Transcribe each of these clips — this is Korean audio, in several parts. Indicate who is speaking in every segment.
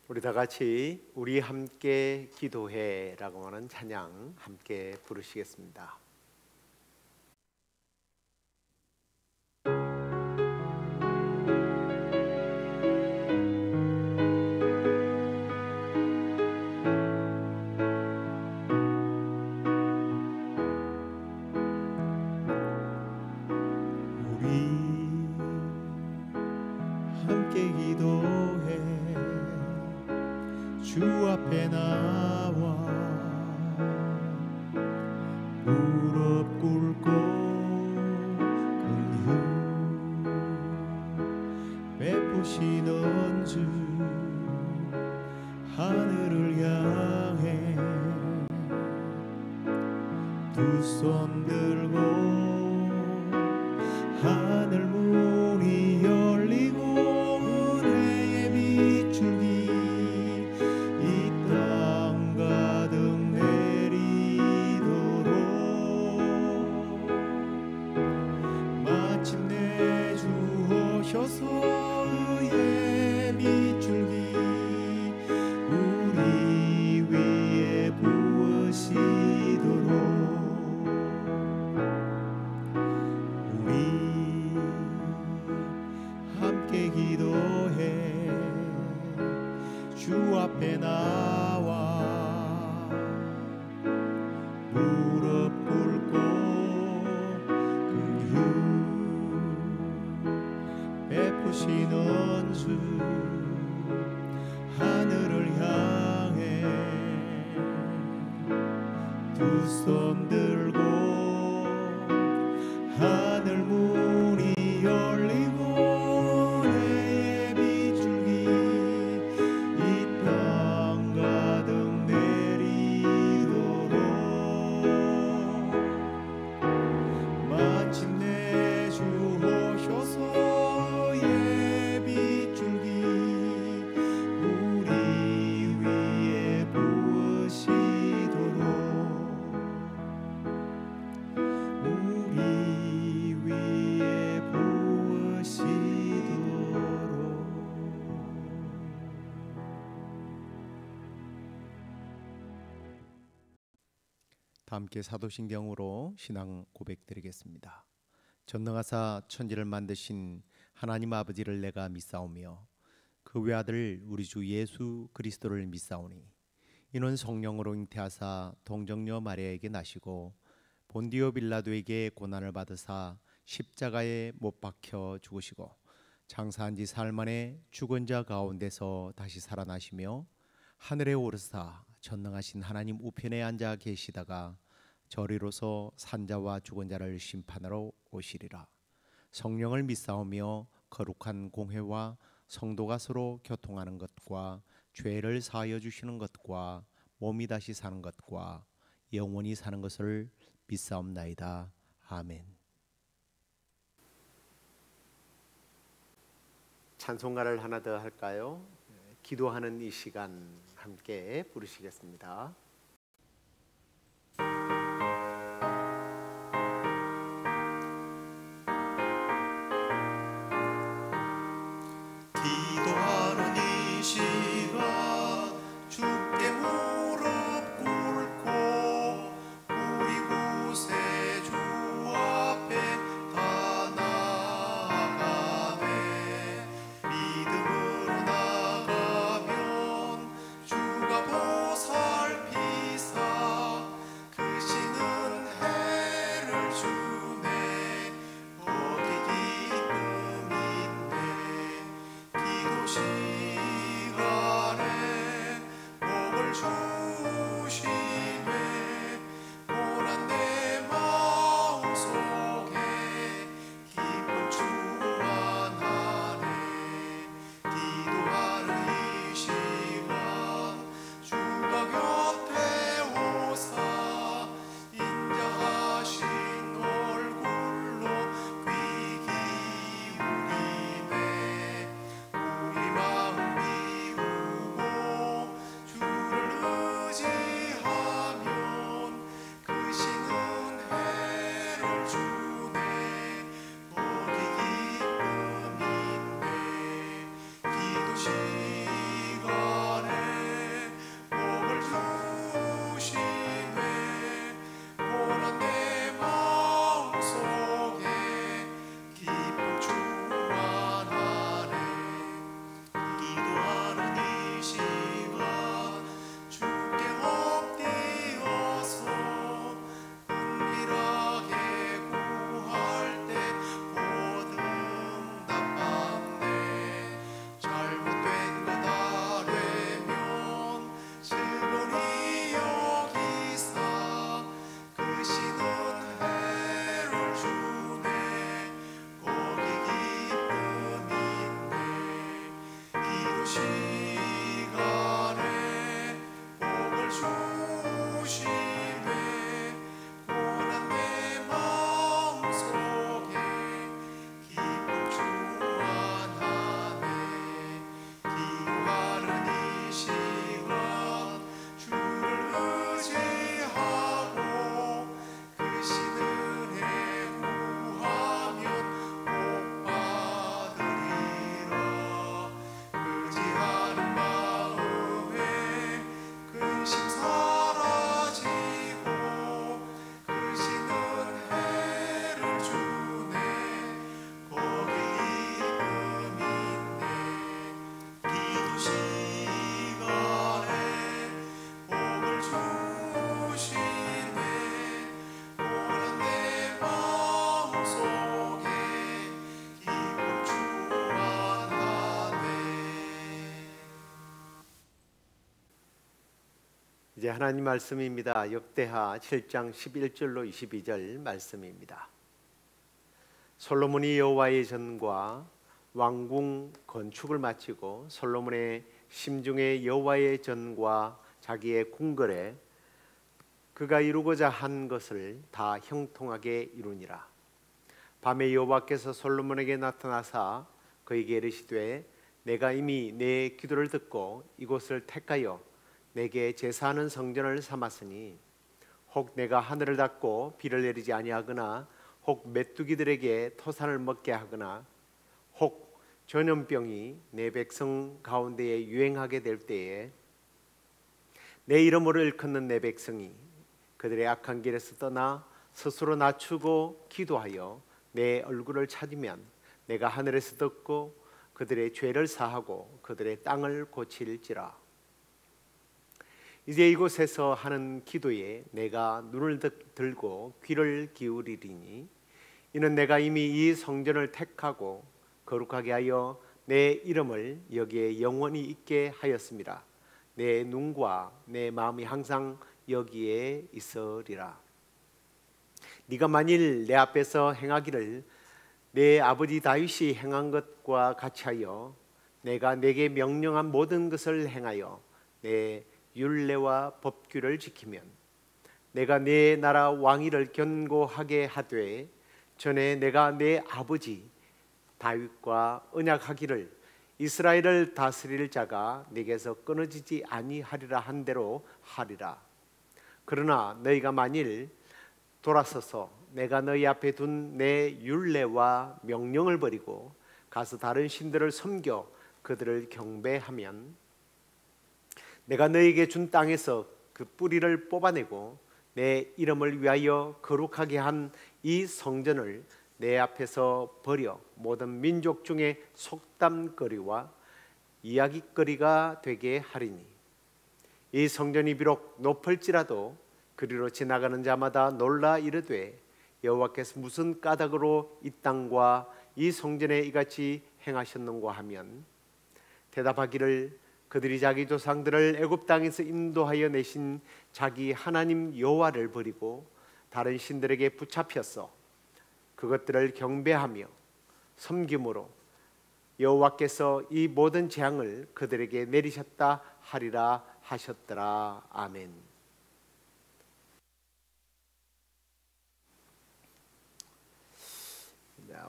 Speaker 1: 우리 다 같이 우리 함께 기도해라고 하는 찬양 함께 부르시겠습니다.
Speaker 2: 주 앞에 나와 무릎 꿇고 긍휼 베푸시는 주 하늘을 향해 두 손 들고 하늘 문이 열리고 은혜의 빗줄기 의의 빗줄기 우리 위에 부으시도록 우리 함께 기도해 주 앞에 나와 무릎 꿇고 베푸시는 주 하늘을 향해 두 손 들고 하늘 문이 열리고 은혜의 빗줄기 이 땅 가득 내리도록 마침내 주 오셔서
Speaker 3: 다 함께 사도신경으로 신앙 고백드리겠습니다. 전능하사 천지를 만드신 하나님 아버지를 내가 믿사오며 그 외아들 우리 주 예수 그리스도를 믿사오니 이는 성령으로 잉태하사 동정녀 마리아에게 나시고 본디오 빌라도에게 고난을 받으사 십자가에 못 박혀 죽으시고 장사한 지 사흘 만에 죽은 자 가운데서 다시 살아나시며 하늘에 오르사 전능하신 하나님 우편에 앉아 계시다가 저리로서 산자와 죽은 자를 심판하러 오시리라. 성령을 믿사오며 거룩한 공회와 성도가 서로 교통하는 것과 죄를 사하여 주시는 것과 몸이 다시 사는 것과 영원히 사는 것을 믿사옵나이다. 아멘.
Speaker 1: 찬송가를 하나 더 할까요? 기도하는 이 시간 함께 부르시겠습니다.
Speaker 2: 기도하는 이 시간 주께 무릎 꿇고 우리 구세주 앞에 다 나아가네 믿음으로 나가면 주가 보살피
Speaker 1: 이제 하나님 말씀입니다. 역대하 7장 11절로 22절 말씀입니다. 솔로몬이 여호와의 전과 왕궁 건축을 마치고 솔로몬의 심중에 여호와의 전과 자기의 궁궐에 그가 이루고자 한 것을 다 형통하게 이루니라. 밤에 여호와께서 솔로몬에게 나타나사 그에게 이르시되 내가 이미 내 기도를 듣고 이곳을 택하여 내게 제사하는 성전을 삼았으니 혹 내가 하늘을 닫고 비를 내리지 아니하거나 혹 메뚜기들에게 토산을 먹게 하거나 혹 전염병이 내 백성 가운데에 유행하게 될 때에 내 이름으로 일컫는 내 백성이 그들의 악한 길에서 떠나 스스로 낮추고 기도하여 내 얼굴을 찾으면 내가 하늘에서 듣고 그들의 죄를 사하고 그들의 땅을 고칠지라. 이제 이곳에서 하는 기도에 내가 눈을 들고 귀를 기울이리니 이는 내가 이미 이 성전을 택하고 거룩하게 하여 내 이름을 여기에 영원히 있게 하였습니다. 내 눈과 내 마음이 항상 여기에 있으리라. 네가 만일 내 앞에서 행하기를 내 아버지 다윗이 행한 것과 같이 하여 내가 내게 명령한 모든 것을 행하여 내 율례와 법규를 지키면 내가 내 나라 왕위를 견고하게 하되 전에 내가 내 아버지 다윗과 언약하기를 이스라엘을 다스릴 자가 내게서 끊어지지 아니하리라 한 대로 하리라. 그러나 너희가 만일 돌아서서 내가 너희 앞에 둔 내 율례와 명령을 버리고 가서 다른 신들을 섬겨 그들을 경배하면 내가 너희에게 준 땅에서 그 뿌리를 뽑아내고 내 이름을 위하여 거룩하게 한 이 성전을 내 앞에서 버려 모든 민족 중에 속담거리와 이야기거리가 되게 하리니 이 성전이 비록 높을지라도 그리로 지나가는 자마다 놀라 이르되 여호와께서 무슨 까닭으로 이 땅과 이 성전에 이같이 행하셨는가 하면 대답하기를 그들이 자기 조상들을 애굽 땅에서 인도하여 내신 자기 하나님 여호와를 버리고 다른 신들에게 붙잡혔어 그것들을 경배하며 섬김으로 여호와께서 이 모든 재앙을 그들에게 내리셨다 하리라 하셨더라. 아멘.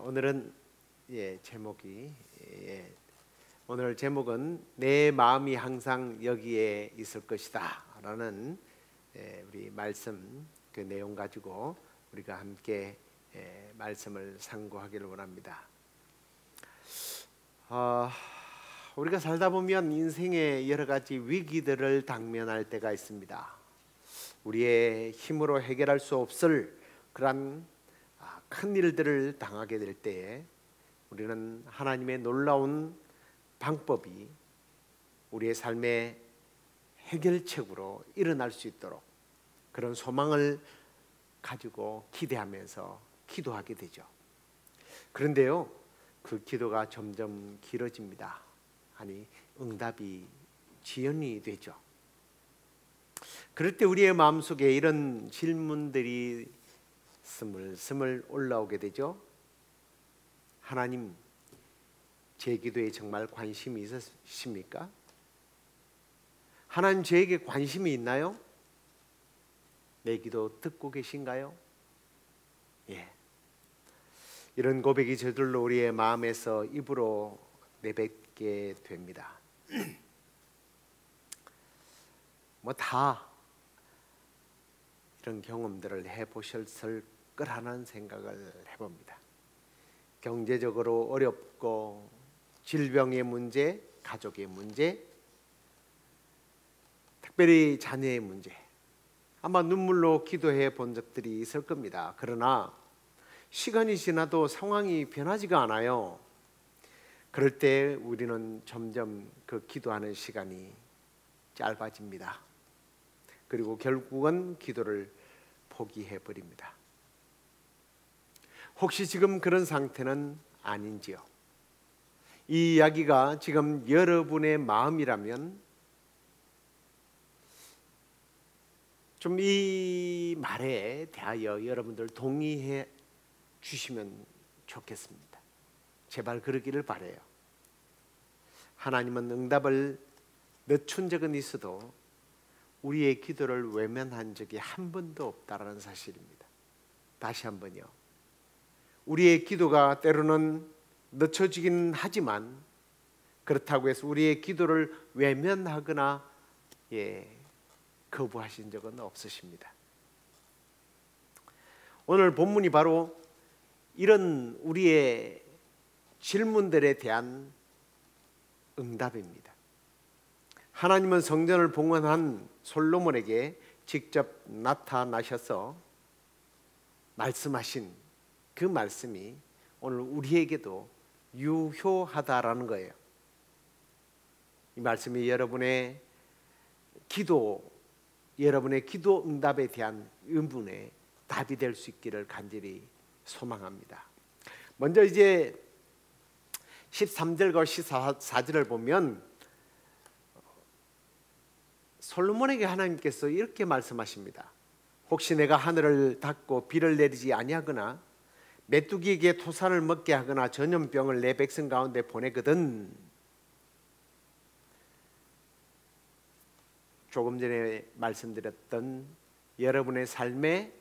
Speaker 1: 오늘은 제목이 오늘 제목은 내 마음이 항상 여기에 있을 것이다 라는 우리 말씀 그 내용 가지고 우리가 함께 말씀을 상고하기를 원합니다. 우리가 살다 보면 인생의 여러 가지 위기들을 당면할 때가 있습니다. 우리의 힘으로 해결할 수 없을 그런 큰 일들을 당하게 될 때에 우리는 하나님의 놀라운 방법이 우리의 삶의 해결책으로 일어날 수 있도록 그런 소망을 가지고 기대하면서 기도하게 되죠. 그런데요, 그 기도가 점점 길어집니다. 아니, 응답이 지연이 되죠. 그럴 때 우리의 마음속에 이런 질문들이 스물스물 올라오게 되죠. 하나님, 제 기도에 정말 관심이 있으십니까? 하나님 저에게 관심이 있나요? 내 기도 듣고 계신가요? 이런 고백이 저절로 우리의 마음에서 입으로 내뱉게 됩니다. 다 이런 경험들을 해보셨을 거라는 생각을 해봅니다. 경제적으로 어렵고 질병의 문제, 가족의 문제, 특별히 자녀의 문제, 아마 눈물로 기도해 본 적들이 있을 겁니다. 그러나 시간이 지나도 상황이 변하지가 않아요. 그럴 때 우리는 점점 그 기도하는 시간이 짧아집니다. 그리고 결국은 기도를 포기해 버립니다. 혹시 지금 그런 상태는 아닌지요? 이 이야기가 지금 여러분의 마음이라면 좀 이 말에 대하여 여러분들 동의해 주시면 좋겠습니다. 제발 그러기를 바라요. 하나님은 응답을 늦춘 적은 있어도 우리의 기도를 외면한 적이 한 번도 없다라는 사실입니다. 다시 한번요. 우리의 기도가 때로는 늦춰지긴 하지만 그렇다고 해서 우리의 기도를 외면하거나 거부하신 적은 없으십니다. 오늘 본문이 바로 이런 우리의 질문들에 대한 응답입니다. 하나님은 성전을 봉헌한 솔로몬에게 직접 나타나셔서 말씀하신 그 말씀이 오늘 우리에게도 유효하다라는 거예요. 이 말씀이 여러분의 기도 응답에 대한 의문에 답이 될 수 있기를 간절히 소망합니다. 먼저 이제 13절과 14절을 보면 솔로몬에게 하나님께서 이렇게 말씀하십니다. 혹시 내가 하늘을 닫고 비를 내리지 아니하거나 메뚜기에게 토산을 먹게 하거나 전염병을 내 백성 가운데 보내거든, 조금 전에 말씀드렸던 여러분의 삶에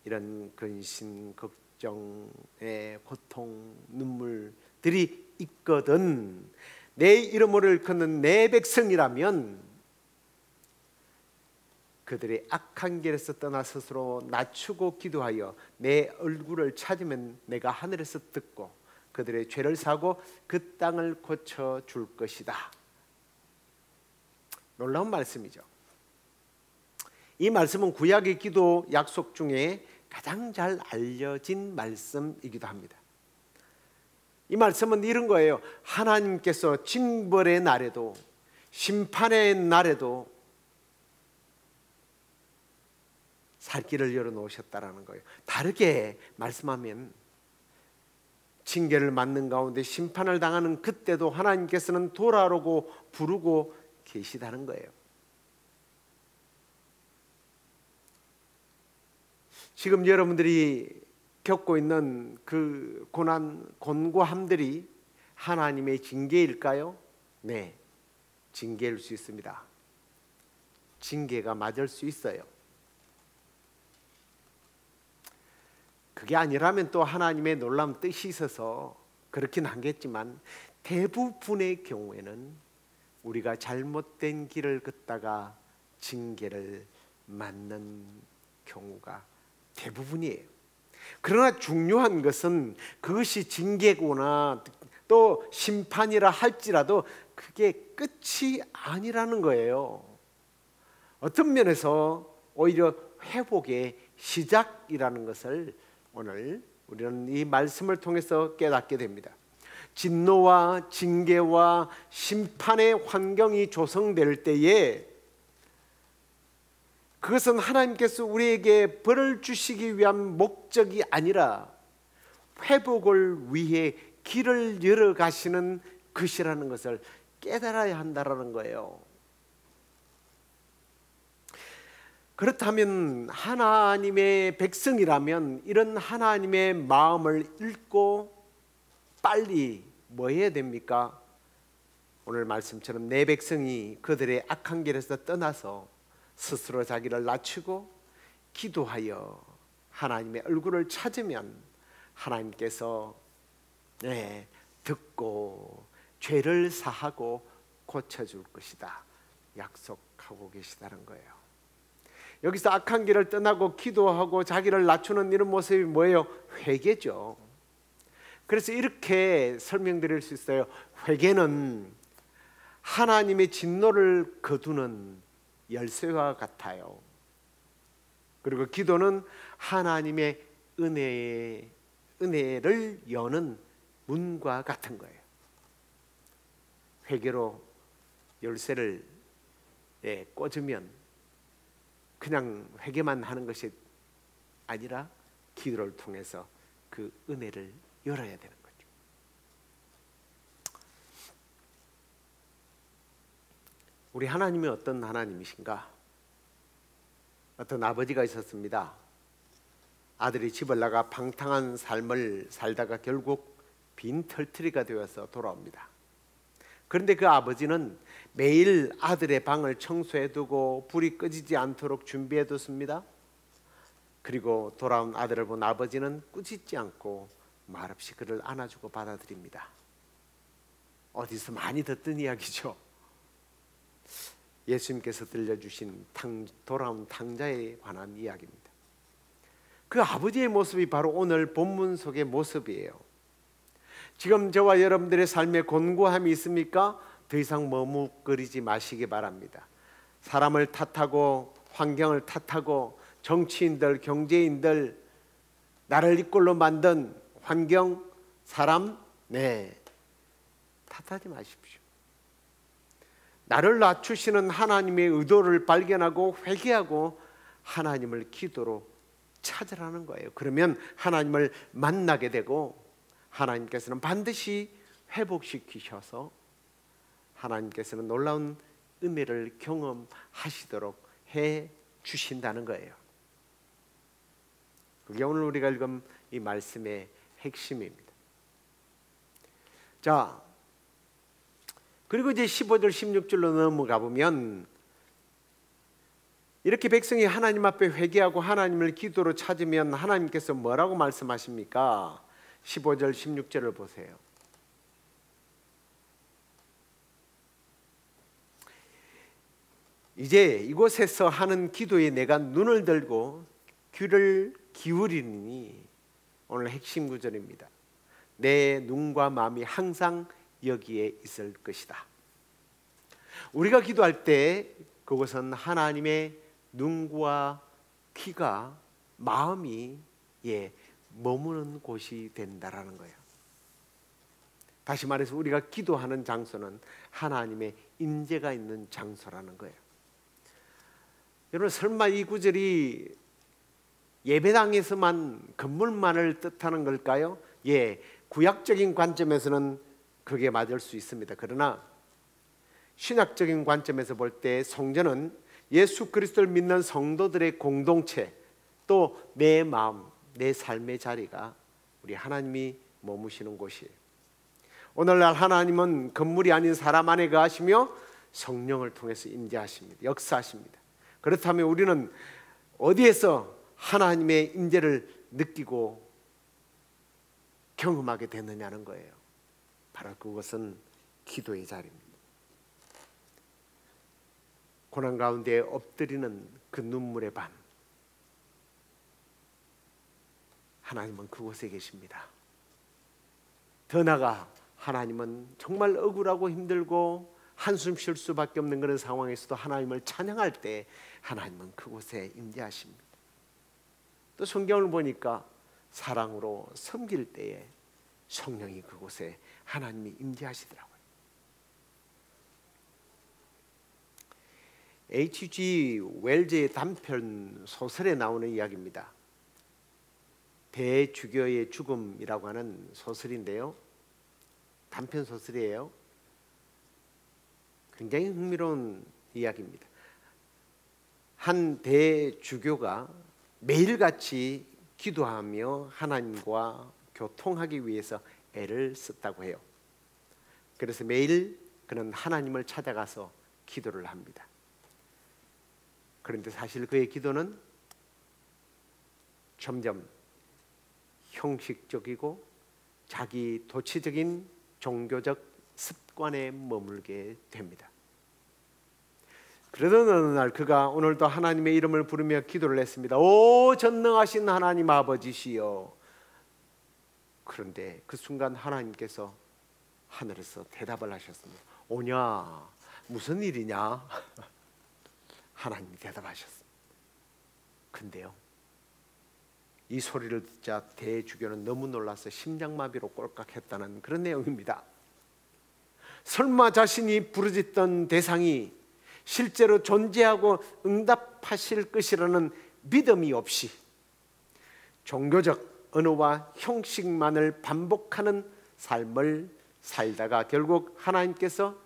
Speaker 1: 이런 근심, 걱정의 고통, 눈물들이 있거든 내 이름을 일컫는 내 백성이라면 그들의 악한 길에서 떠나 스스로 낮추고 기도하여 내 얼굴을 찾으면 내가 하늘에서 듣고 그들의 죄를 사고 그 땅을 고쳐줄 것이다. 놀라운 말씀이죠. 이 말씀은 구약의 기도 약속 중에 가장 잘 알려진 말씀이기도 합니다. 이 말씀은 이런 거예요. 하나님께서 징벌의 날에도 심판의 날에도 살 길을 열어놓으셨다라는 거예요. 다르게 말씀하면 징계를 맞는 가운데 심판을 당하는 그때도 하나님께서는 돌아오고 부르고 계시다는 거예요. 지금 여러분들이 겪고 있는 그 고난, 곤고함들이 하나님의 징계일까요? 네, 징계일 수 있습니다. 징계가 맞을 수 있어요. 그게 아니라면 또 하나님의 놀라운 뜻이 있어서 그렇긴 하겠지만 대부분의 경우에는 우리가 잘못된 길을 걷다가 징계를 맞는 경우가 대부분이에요. 그러나 중요한 것은 그것이 징계거나 또 심판이라 할지라도 그게 끝이 아니라는 거예요. 어떤 면에서 오히려 회복의 시작이라는 것을 오늘 우리는 이 말씀을 통해서 깨닫게 됩니다. 진노와 징계와 심판의 환경이 조성될 때에 그것은 하나님께서 우리에게 벌을 주시기 위한 목적이 아니라 회복을 위해 길을 열어 가시는 것이라는 것을 깨달아야 한다라는 거예요. 그렇다면 하나님의 백성이라면 이런 하나님의 마음을 읽고 빨리 뭐 해야 됩니까? 오늘 말씀처럼 내 백성이 그들의 악한 길에서 떠나서 스스로 자기를 낮추고 기도하여 하나님의 얼굴을 찾으면 하나님께서 듣고 죄를 사하고 고쳐줄 것이다 약속하고 계시다는 거예요. 여기서 악한 길을 떠나고 기도하고 자기를 낮추는 이런 모습이 뭐예요? 회개죠. 그래서 이렇게 설명드릴 수 있어요. 회개는 하나님의 진노를 거두는 열쇠와 같아요. 그리고 기도는 하나님의 은혜를 여는 문과 같은 거예요. 회개로 열쇠를 꽂으면 그냥 회개만 하는 것이 아니라 기도를 통해서 그 은혜를 열어야 되는 거죠. 우리 하나님이 어떤 하나님이신가? 어떤 아버지가 있었습니다. 아들이 집을 나가 방탕한 삶을 살다가 결국 빈털터리가 되어서 돌아옵니다. 그런데 그 아버지는 매일 아들의 방을 청소해두고 불이 꺼지지 않도록 준비해뒀습니다. 그리고 돌아온 아들을 본 아버지는 꾸짖지 않고 말없이 그를 안아주고 받아들입니다. 어디서 많이 듣던 이야기죠. 예수님께서 들려주신 돌아온 탕자에 관한 이야기입니다. 그 아버지의 모습이 바로 오늘 본문 속의 모습이에요. 지금 저와 여러분들의 삶에 곤고함이 있습니까? 더 이상 머뭇거리지 마시기 바랍니다. 사람을 탓하고 환경을 탓하고 정치인들, 경제인들, 나를 이꼴로 만든 환경, 사람, 탓하지 마십시오. 나를 낮추시는 하나님의 의도를 발견하고 회개하고 하나님을 기도로 찾으라는 거예요. 그러면 하나님을 만나게 되고 하나님께서는 반드시 회복시키셔서 하나님께서는 놀라운 은혜를 경험하시도록 해 주신다는 거예요. 그게 오늘 우리가 읽은 이 말씀의 핵심입니다. 자, 그리고 이제 15절 16절로 넘어가 보면 이렇게 백성이 하나님 앞에 회개하고 하나님을 기도로 찾으면 하나님께서 뭐라고 말씀하십니까? 15절 16절을 보세요. 이제 이곳에서 하는 기도에 내가 눈을 들고 귀를 기울이니, 오늘 핵심 구절입니다. 내 눈과 마음이 항상 여기에 있을 것이다. 우리가 기도할 때 그것은 하나님의 눈과 귀가, 마음이 머무는 곳이 된다라는 거예요. 다시 말해서 우리가 기도하는 장소는 하나님의 임재가 있는 장소라는 거예요. 여러분, 설마 이 구절이 예배당에서만 건물만을 뜻하는 걸까요? 구약적인 관점에서는 그게 맞을 수 있습니다. 그러나 신학적인 관점에서 볼 때 성전은 예수 그리스도를 믿는 성도들의 공동체, 또 내 마음, 내 삶의 자리가 우리 하나님이 머무시는 곳이에요. 오늘날 하나님은 건물이 아닌 사람 안에 거하시며 성령을 통해서 임재하십니다. 역사하십니다. 그렇다면 우리는 어디에서 하나님의 임재를 느끼고 경험하게 되느냐는 거예요. 바로 그것은 기도의 자리입니다. 고난 가운데 엎드리는 그 눈물의 밤, 하나님은 그곳에 계십니다. 더 나아가 하나님은 정말 억울하고 힘들고 한숨 쉴 수밖에 없는 그런 상황에서도 하나님을 찬양할 때 하나님은 그곳에 임재하십니다. 또 성경을 보니까 사랑으로 섬길 때에 성령이 그곳에 하나님이 임재하시더라고요. H.G. 웰즈의 단편 소설에 나오는 이야기입니다. 대주교의 죽음이라고 하는 소설인데요, 단편 소설이에요. 굉장히 흥미로운 이야기입니다. 한 대주교가 매일같이 기도하며 하나님과 교통하기 위해서 애를 썼다고 해요. 그래서 매일 그는 하나님을 찾아가서 기도를 합니다. 그런데 사실 그의 기도는 점점 형식적이고 자기 도치적인 종교적 습관에 머물게 됩니다. 그러던 어느 날 그가 오늘도 하나님의 이름을 부르며 기도를 했습니다. 오 전능하신 하나님 아버지시여. 그런데 그 순간 하나님께서 하늘에서 대답을 하셨습니다. 오냐, 무슨 일이냐? 하나님이 대답하셨습니다. 근데요, 이 소리를 듣자 대주교는 너무 놀라서 심장마비로 꼴깍했다는 그런 내용입니다. 설마 자신이 부르짖던 대상이 실제로 존재하고 응답하실 것이라는 믿음이 없이 종교적 언어와 형식만을 반복하는 삶을 살다가 결국 하나님께서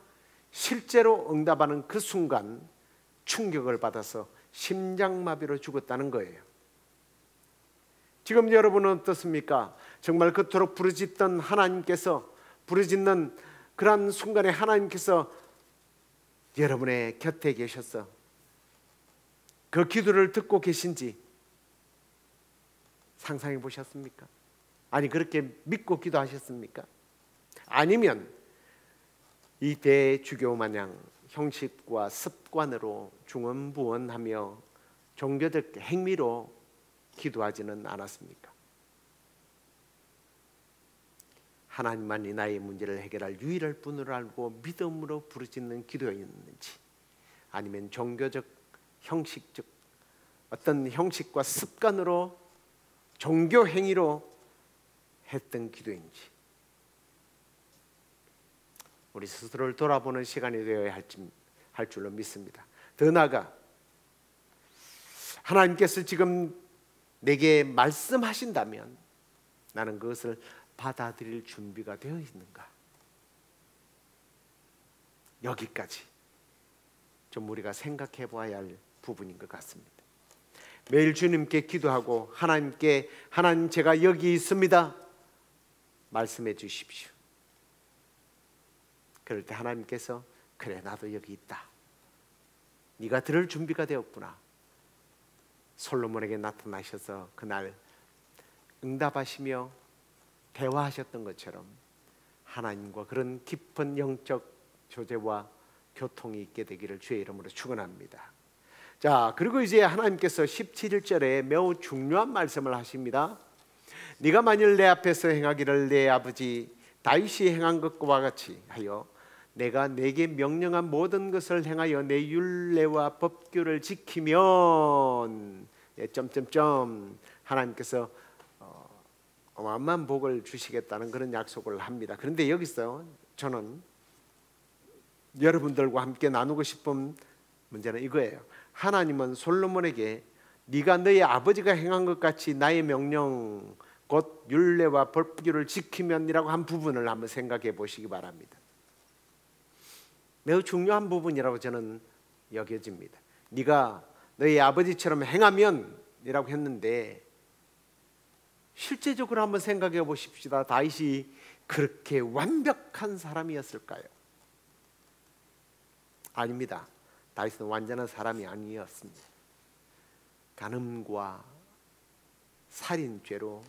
Speaker 1: 실제로 응답하는 그 순간 충격을 받아서 심장마비로 죽었다는 거예요. 지금 여러분은 어떻습니까? 정말 그토록 부르짖던 하나님께서, 부르짖는 그러한 순간에 하나님께서 여러분의 곁에 계셔서 그 기도를 듣고 계신지 상상해 보셨습니까? 아니, 그렇게 믿고 기도하셨습니까? 아니면 이 대주교 마냥 형식과 습관으로 중언부언하며 종교적 행위로 기도하지는 않았습니까? 하나님만이 나의 문제를 해결할 유일할 분으로 알고 믿음으로 부르짖는 기도였는지, 아니면 종교적 형식적 어떤 형식과 습관으로 종교 행위로 했던 기도인지, 우리 스스로를 돌아보는 시간이 되어야 할 줄로 믿습니다. 더 나아가 하나님께서 지금 내게 말씀하신다면 나는 그것을 받아들일 준비가 되어 있는가? 여기까지 좀 우리가 생각해 보아야 할 부분인 것 같습니다. 매일 주님께 기도하고 하나님께, 하나님 제가 여기 있습니다 말씀해 주십시오. 그럴 때 하나님께서 그래 나도 여기 있다, 네가 들을 준비가 되었구나. 솔로몬에게 나타나셔서 그날 응답하시며 대화하셨던 것처럼 하나님과 그런 깊은 영적 교제와 교통이 있게 되기를 주의 이름으로 축원합니다. 자, 그리고 이제 하나님께서 17절에 매우 중요한 말씀을 하십니다. 네가 만일 내 앞에서 행하기를 내 아버지 다윗이 행한 것과 같이 하여 내가 내게 명령한 모든 것을 행하여 내 율례와 법규를 지키면 하나님께서 어마어마한 복을 주시겠다는 그런 약속을 합니다. 그런데 여기서 저는 여러분들과 함께 나누고 싶은 문제는 이거예요. 하나님은 솔로몬에게 네가 너의 아버지가 행한 것 같이 나의 명령 곧 율례와 법규를 지키면이라고 한 부분을 한번 생각해 보시기 바랍니다. 매우 중요한 부분이라고 저는 여겨집니다. 네가 너희 아버지처럼 행하면이라고 했는데 실제적으로 한번 생각해 보십시다. 다윗이 그렇게 완벽한 사람이었을까요? 아닙니다. 다윗은 완전한 사람이 아니었습니다. 간음과 살인죄로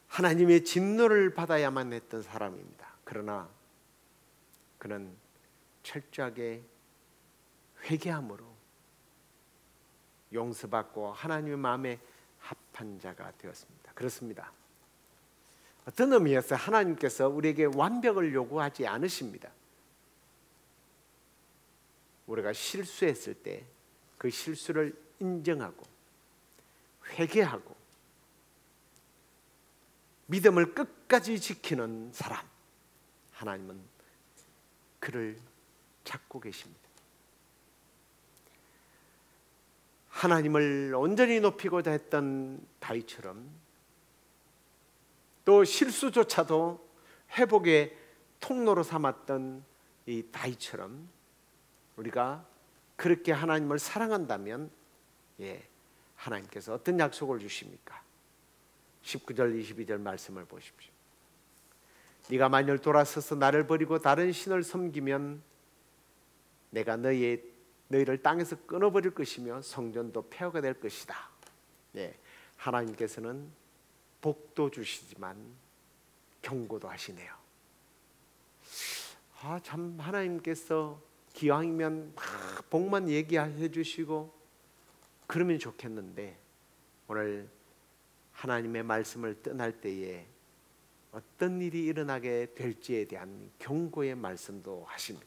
Speaker 1: 하나님의 진노를 받아야만 했던 사람입니다. 그러나 그는 철저하게 회개함으로 용서받고 하나님의 마음에 합한 자가 되었습니다. 그렇습니다. 어떤 의미에서 하나님께서 우리에게 완벽을 요구하지 않으십니다. 우리가 실수했을 때 그 실수를 인정하고 회개하고 믿음을 끝까지 지키는 사람, 하나님은 그를 찾고 계십니다. 하나님을 온전히 높이고자 했던 다윗처럼 또 실수조차도 회복의 통로로 삼았던 이 다윗처럼 우리가 그렇게 하나님을 사랑한다면 하나님께서 어떤 약속을 주십니까? 19절 22절 말씀을 보십시오. 네가 만일 돌아서서 나를 버리고 다른 신을 섬기면 내가 너희를 땅에서 끊어버릴 것이며 성전도 폐허가 될 것이다. 하나님께서는 복도 주시지만 경고도 하시네요. 참 하나님께서 기왕이면 복만 얘기해 주시고 그러면 좋겠는데 오늘 하나님의 말씀을 떠날 때에 어떤 일이 일어나게 될지에 대한 경고의 말씀도 하십니다.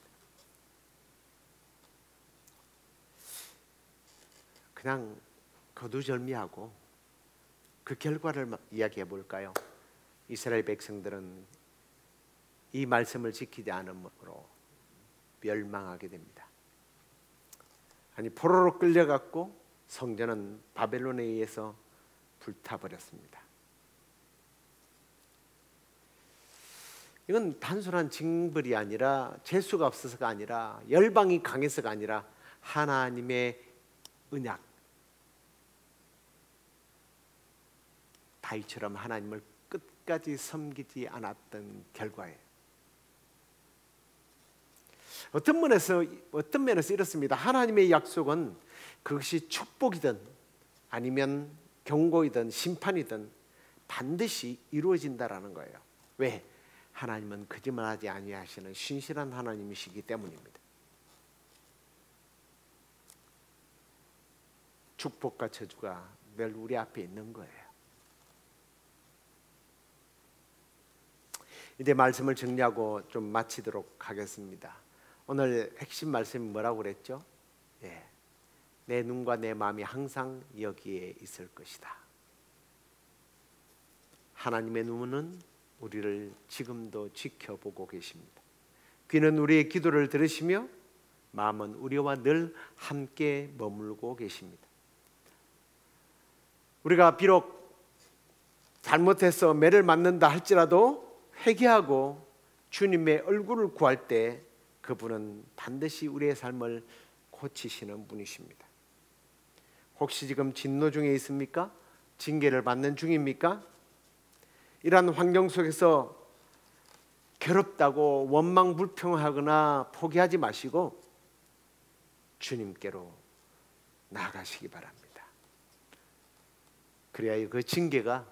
Speaker 1: 그냥 거두절미하고 그 결과를 이야기해 볼까요? 이스라엘 백성들은 이 말씀을 지키지 않음으로 멸망하게 됩니다. 아니 포로로 끌려갔고 성전은 바벨론에 의해서 불타버렸습니다. 이건 단순한 징벌이 아니라 재수가 없어서가 아니라 열방이 강해서가 아니라 하나님의 언약, 다윗처럼 하나님을 끝까지 섬기지 않았던 결과예요. 어떤 면에서 이렇습니다. 하나님의 약속은 그것이 축복이든 아니면 경고이든 심판이든 반드시 이루어진다라는 거예요. 왜? 하나님은 거짓말하지 아니하시는 신실한 하나님이시기 때문입니다. 축복과 저주가 늘 우리 앞에 있는 거예요. 이제 말씀을 정리하고 좀 마치도록 하겠습니다. 오늘 핵심 말씀이 뭐라고 그랬죠? 내 눈과 내 마음이 항상 여기에 있을 것이다. 하나님의 눈은 우리를 지금도 지켜보고 계십니다. 귀는 우리의 기도를 들으시며 마음은 우리와 늘 함께 머물고 계십니다. 우리가 비록 잘못해서 매를 맞는다 할지라도 회개하고 주님의 얼굴을 구할 때 그분은 반드시 우리의 삶을 고치시는 분이십니다. 혹시 지금 진노 중에 있습니까? 징계를 받는 중입니까? 이러한 환경 속에서 괴롭다고 원망불평하거나 포기하지 마시고 주님께로 나아가시기 바랍니다. 그래야 그 징계가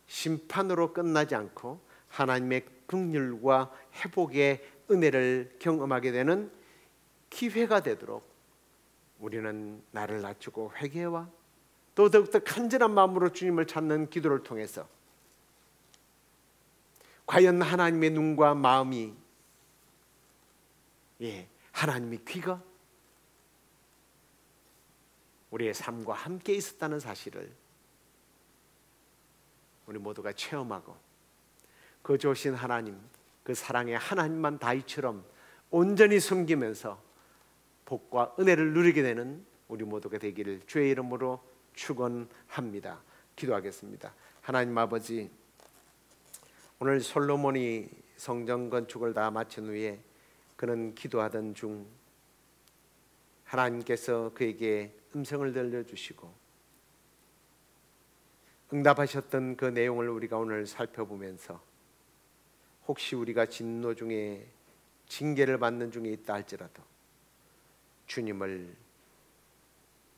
Speaker 1: 심판으로 끝나지 않고 하나님의 긍휼과 회복의 은혜를 경험하게 되는 기회가 되도록 우리는 나를 낮추고 회개와 또 더욱더 간절한 마음으로 주님을 찾는 기도를 통해서 과연 하나님의 눈과 마음이 하나님의 귀가 우리의 삶과 함께 있었다는 사실을 우리 모두가 체험하고 그 좋으신 하나님, 그 사랑의 하나님만 다윗처럼 온전히 섬기면서 복과 은혜를 누리게 되는 우리 모두가 되기를 주의 이름으로 축원합니다. 기도하겠습니다. 하나님 아버지, 오늘 솔로몬이 성전 건축을 다 마친 후에 그는 기도하던 중 하나님께서 그에게 음성을 들려주시고 응답하셨던 그 내용을 우리가 오늘 살펴보면서 혹시 우리가 진노 중에 징계를 받는 중에 있다 할지라도 주님을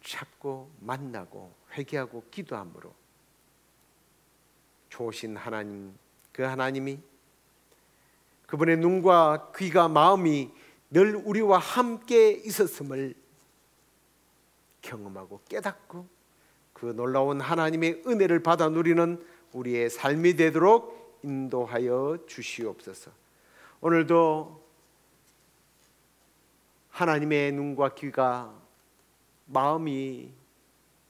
Speaker 1: 찾고 만나고 회개하고 기도함으로 좋으신 하나님, 그 하나님이 그분의 눈과 귀가 마음이 늘 우리와 함께 있었음을 경험하고 깨닫고 그 놀라운 하나님의 은혜를 받아 누리는 우리의 삶이 되도록 인도하여 주시옵소서. 오늘도 하나님의 눈과 귀가 마음이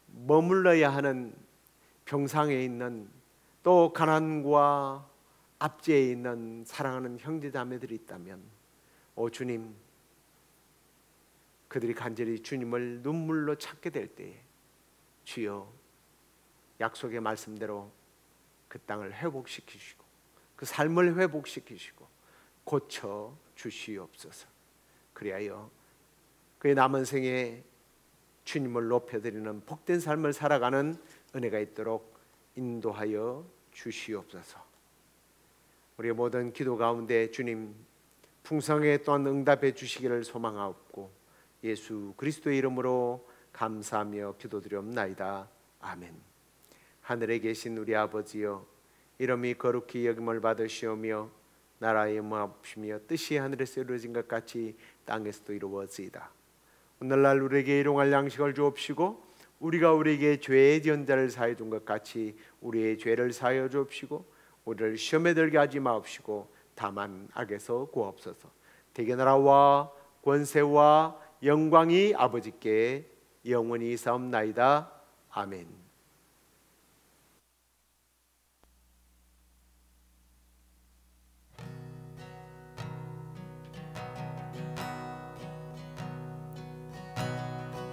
Speaker 1: 머물러야 하는 병상에 있는 또 가난과 압제에 있는 사랑하는 형제자매들이 있다면 오 주님, 그들이 간절히 주님을 눈물로 찾게 될 때에 주여 약속의 말씀대로 그 땅을 회복시키시고 그 삶을 회복시키시고 고쳐 주시옵소서. 그리하여 그의 남은 생에 주님을 높여드리는 복된 삶을 살아가는 은혜가 있도록 인도하여 주시옵소서. 우리의 모든 기도 가운데 주님 풍성하게 또한 응답해 주시기를 소망하옵고 예수 그리스도의 이름으로 감사하며 기도드리옵나이다. 아멘. 하늘에 계신 우리 아버지여, 이름이 거룩히 여김을 받으시오며 나라의 임하옵시며 뜻이 하늘에서 이루어진 것 같이 땅에서도 이루어지이다. 오늘날 우리에게 일용할 양식을 주옵시고 우리가 우리에게 죄의 지은 자를 사하여 준 것 같이 우리의 죄를 사하여 주옵시고 우리를 시험에 들게 하지 마옵시고 다만 악에서 구하옵소서. 대개 나라와 권세와 영광이 아버지께 영원히 있사옵나이다. 아멘.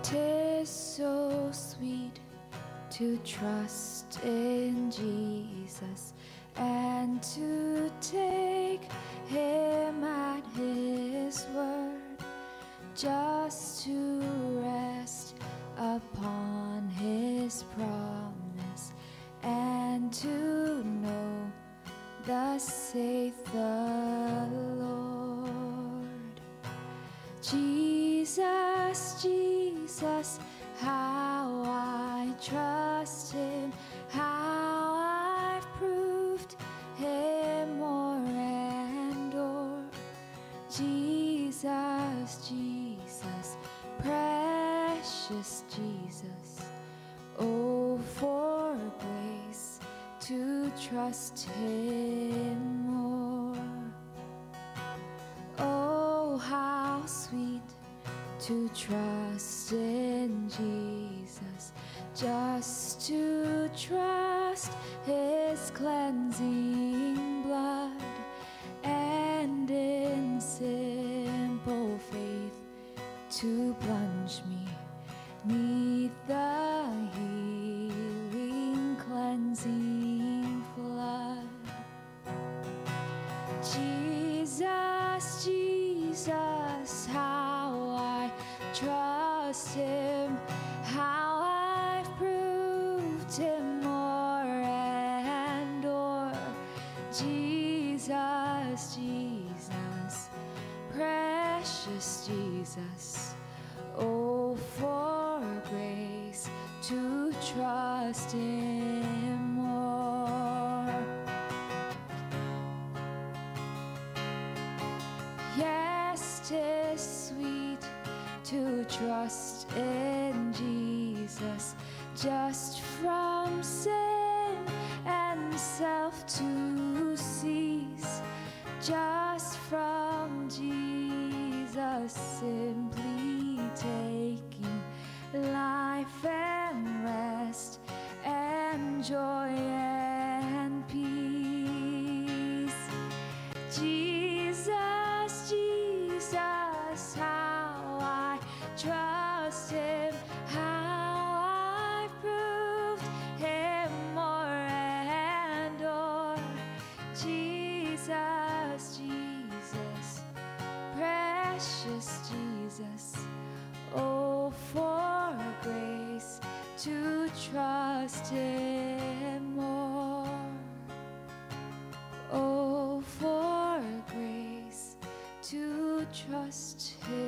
Speaker 4: Tis so sweet to trust in Jesus and to take Jesus, how I trust him, how I've proved him more and more. Jesus, Jesus, precious Jesus, oh, for grace to trust him more. Oh, how sweet to trust in Jesus, just to trust his cleansing blood, and in simple faith to plunge me 'neath the healing cleansing flood. Jesus, Jesus, how I trust him, how I've proved him more and more. Jesus, Jesus, precious Jesus, oh, for grace to trust him more. Yes, 'tis sweet to trust in Jesus, just from sin and self to cease, just from Jesus simply taking life and rest and joy and peace. Jesus, Jesus, how I trust him, how I've proved him more and more. Jesus, Jesus, precious Jesus, oh, for grace to trust him more. Oh, for grace to trust him